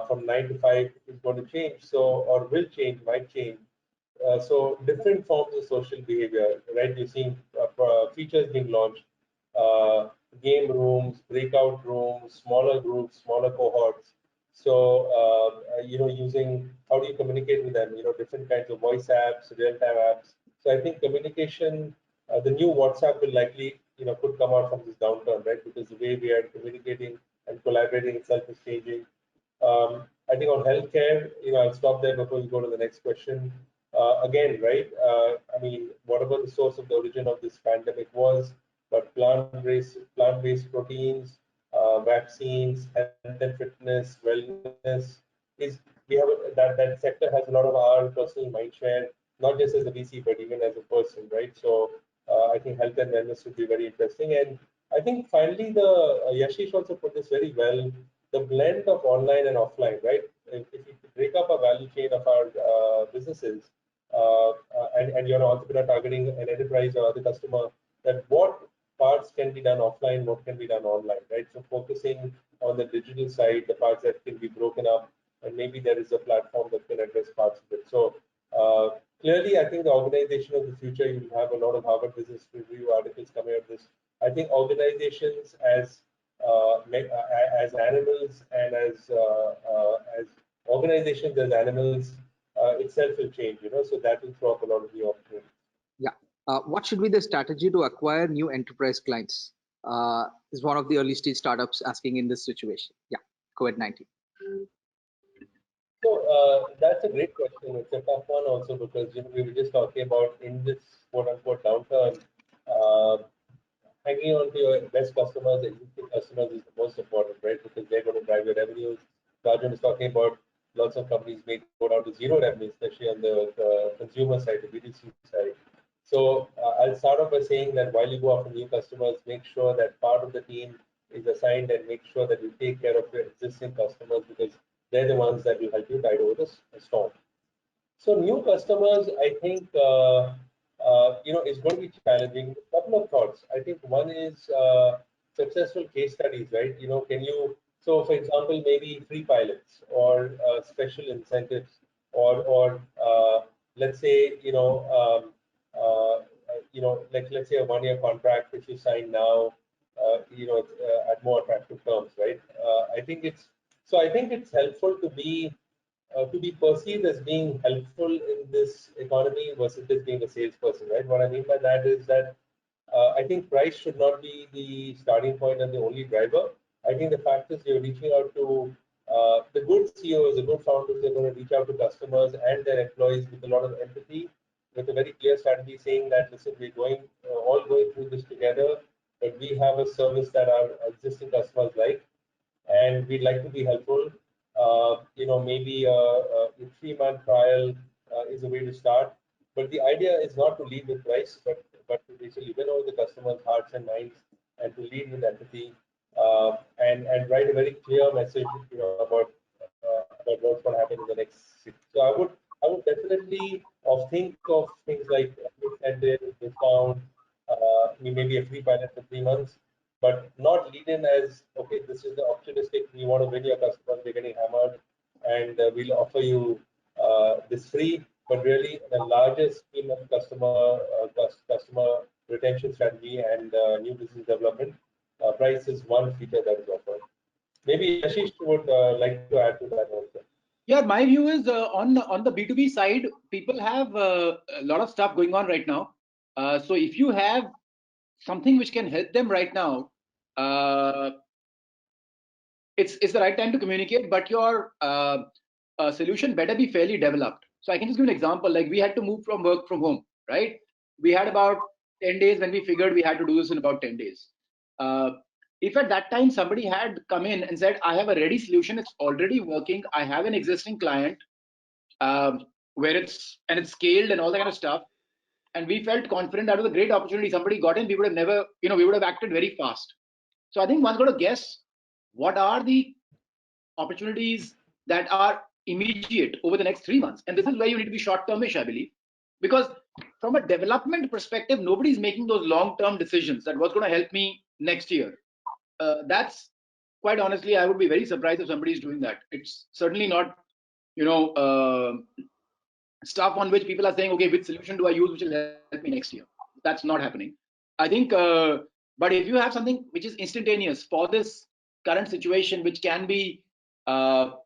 from 9 to 5 is going to change. So or will change, might change. So different forms of social behavior, right? You're seeing features being launched, uh, game rooms, breakout rooms, smaller groups, smaller cohorts. So using how do you communicate with them? Different kinds of voice apps, real-time apps. So I think communication, the new WhatsApp will likely, could come out from this downturn, right? Because the way we are communicating and collaborating itself is changing. I think on healthcare, I'll stop there before we go to the next question. Again, right? I mean, whatever the source of the origin of this pandemic was, but plant-based proteins, vaccines, health and fitness, wellness is we have that sector has a lot of our personal mind share, not just as a VC, but even as a person, right? So I think health and wellness would be very interesting. And I think finally, the Yashish also put this very well, the blend of online and offline, right? If you break up a value chain of our businesses, and you're an entrepreneur targeting an enterprise or other customer, that what parts can be done offline, what can be done online, right? So focusing on the digital side, the parts that can be broken up, and maybe there is a platform that can address parts of it. So clearly, I think the organization of the future, you'll have a lot of Harvard Business Review articles coming out of this. I think organizations as animals and as organizations as animals itself will change, so that will throw up a lot of new opportunities.
Yeah. What should be the strategy to acquire new enterprise clients? Is one of the early stage startups asking in this situation. Yeah, COVID-19.
So that's a great question. It's a tough one also because we were just talking about in this quote unquote downturn, uh, hanging on to your best customers, existing customers is the most important, right? Because they're going to drive your revenues. Rajan is talking about lots of companies may go down to zero revenue, especially on the consumer side, the B2C side. So I'll start off by saying that while you go after new customers, make sure that part of the team is assigned and make sure that you take care of your existing customers because they're the ones that will help you tide over the storm. So new customers, I think, is going to be challenging. A couple of thoughts. I think one is successful case studies, right? So for example, maybe free pilots or special incentives or let's say, like let's say a 1-year contract which you sign now, at more attractive terms, right? I think it's helpful to be perceived as being helpful in this economy versus just being a salesperson, right? What I mean by that is that I think price should not be the starting point and the only driver. I think the fact is you're reaching out to the good CEOs, the good founders, they're going to reach out to customers and their employees with a lot of empathy, with a very clear strategy saying that, listen, we're all going through this together, but we have a service that our existing customers like and we'd like to be helpful. Maybe a 3-month trial is a way to start. But the idea is not to lead with price, but to basically win over the customers' hearts and minds and to lead with empathy and write a very clear message, about what's going to happen in the next 6. So I would definitely think of things like incentive, discount, maybe a free pilot for 3 months, but not lead in as, okay, this is the opportunistic, we want to win your customers, we're getting hammered, and we'll offer you this free, but really the largest scheme of customer retention strategy and new business development, price is one feature that is offered. Maybe Yashish would like to add to that also.
Yeah, my view is on the B2B side, people have a lot of stuff going on right now. So if you have something which can help them right now, it's the right time to communicate, but your solution better be fairly developed. So I can just give an example. Like, we had to move from work from home, right? We had about 10 days when we figured we had to do this in about 10 days. If at that time somebody had come in and said, I have a ready solution, it's already working, I have an existing client, where it's scaled and all that kind of stuff, and we felt confident that was a great opportunity, somebody got in, we would have never, we would have acted very fast. So I think one's got to guess what are the opportunities that are immediate over the next 3 months, and this is where you need to be short-termish, I believe, because from a development perspective, nobody's making those long-term decisions that what's going to help me next year. That's, quite honestly, I would be very surprised if somebody is doing that. It's certainly not, stuff on which people are saying, okay, which solution do I use which will help me next year? That's not happening. I think, but if you have something which is instantaneous for this current situation, which can be got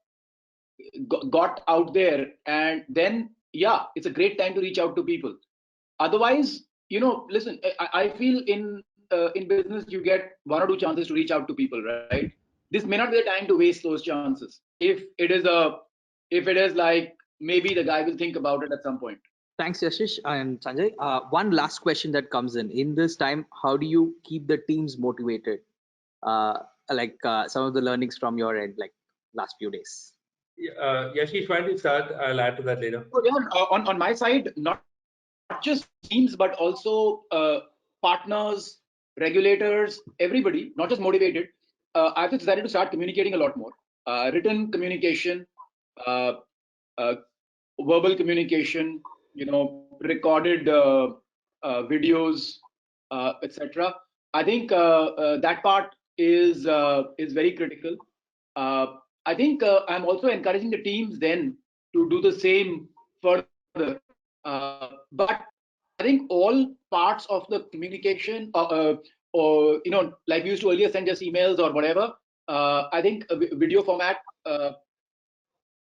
out there, and then, yeah, it's a great time to reach out to people. Otherwise, listen, I feel in business, you get 1 or 2 chances to reach out to people, right? This may not be the time to waste those chances. If it is like, maybe the guy will think about it at some point.
Thanks, Yashish and Sanjay. One last question that comes in this time, how do you keep the teams motivated? Some of the learnings from your end, like last few days.
Yashish, why don't you start? I'll add to that later.
So, yeah, on my side, not just teams, but also partners, regulators, everybody, not just motivated. I've decided to start communicating a lot more. Written communication, verbal communication, recorded videos, etc. I think that part is very critical. I think I'm also encouraging the teams then to do the same further. But I think all parts of the communication, or like we used to earlier send just emails or whatever. I think a video format,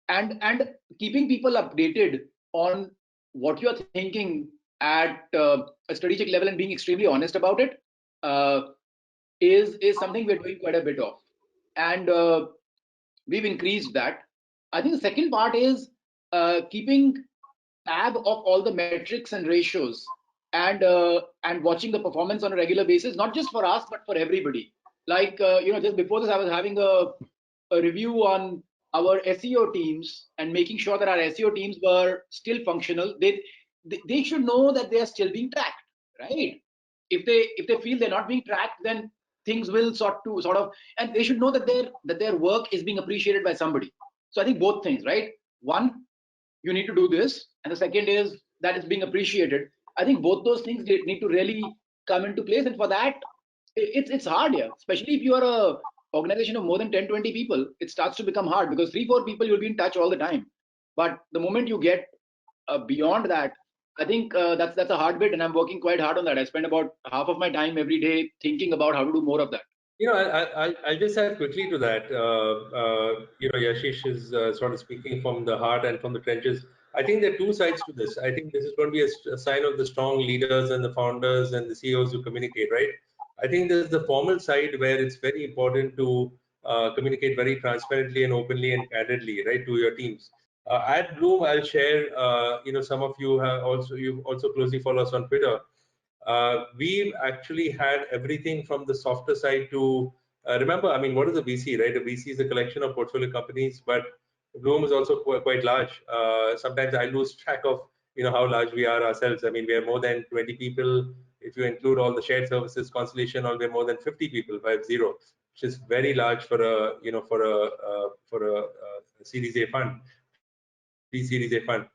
and keeping people updated on what you're thinking at a strategic level and being extremely honest about it is something we're doing quite a bit of, and we've increased that. I think the second part is keeping tab of all the metrics and ratios, and watching the performance on a regular basis, not just for us but for everybody. Like, just before this, I was having a review on our SEO teams and making sure that our SEO teams were still functional. They should know that they are still being tracked, right? If they feel they're not being tracked, then things will sort of, and they should know that their work is being appreciated by somebody. So I think both things, right? One, you need to do this, and the second is that it's being appreciated. I think both those things need to really come into place, and for that, it's hard here, especially if you are a organization of more than 10-20 people. It starts to become hard because 3-4 people you'll be in touch all the time, but the moment you get beyond that, I think that's a hard bit, and I'm working quite hard on that. I spend about half of my time every day thinking about how to do more of that.
I'll just add quickly to that. Yashish is sort of speaking from the heart and from the trenches. I think there are two sides to this. I think this is going to be a sign of the strong leaders and the founders and the CEOs who communicate, right? I think there's the formal side where it's very important to communicate very transparently and openly and candidly, right, to your teams. At Blume, I'll share. Some of you you also closely follow us on Twitter. We've actually had everything from the softer side to remember. I mean, what is a VC, right? A VC is a collection of portfolio companies, but Blume is also quite large. Sometimes I lose track of how large we are ourselves. I mean, we are more than 20 people. If you include all the shared services, Constellation, we're more than 50 people, 50, which is very large for a Series A fund, Series A fund.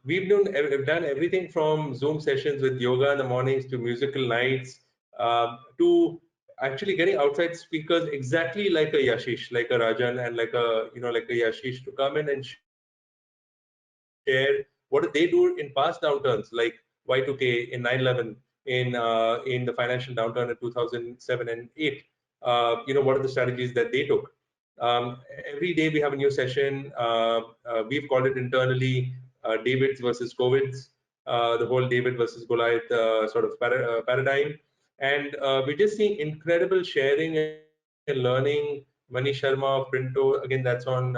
We've done everything from Zoom sessions with yoga in the mornings to musical nights, to actually getting outside speakers exactly like a Yashish, like a Rajan, and like a Yashish to come in and share what did they do in past downturns, like Y2K, in 9/11, in the financial downturn in 2007 and 8. What are the strategies that they took? Every day we have a new session. We've called it internally Davids versus COVIDs, the whole David versus Goliath sort of paradigm. And we're just seeing incredible sharing and learning. Manish Sharma of Printo, again, that's on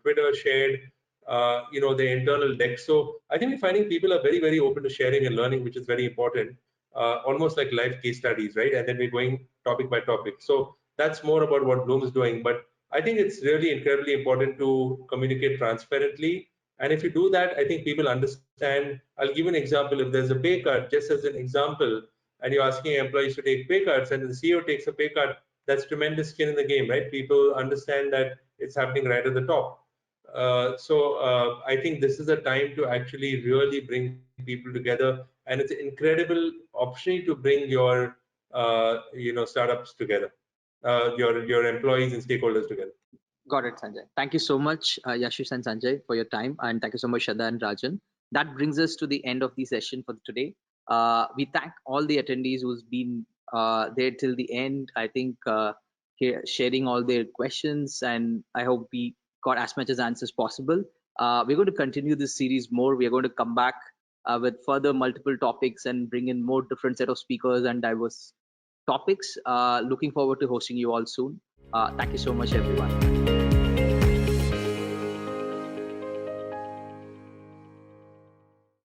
Twitter, shared the internal deck. So I think we're finding people are very, very open to sharing and learning, which is very important. Almost like live case studies, right? And then we're going topic by topic. So that's more about what Blume is doing. But I think it's really incredibly important to communicate transparently. And if you do that, I think people understand. I'll give you an example. If there's a pay cut, just as an example, and you're asking employees to take pay cuts, and the CEO takes a pay cut, that's tremendous skin in the game, right? People understand that it's happening right at the top. I think this is a time to actually really bring people together, and it's an incredible opportunity to bring your startups together, your employees and stakeholders together.
Got it, Sanjay. Thank you so much, Yashish and Sanjay, for your time, and thank you so much, Shradha and Rajan. That brings us to the end of the session for today. We thank all the attendees who's been there till the end. I think sharing all their questions, and I hope we got as much as answers possible. We're going to continue this series more. We are going to come back with further multiple topics and bring in more different set of speakers and diverse topics. Looking forward to hosting you all soon. Thank you so much, everyone.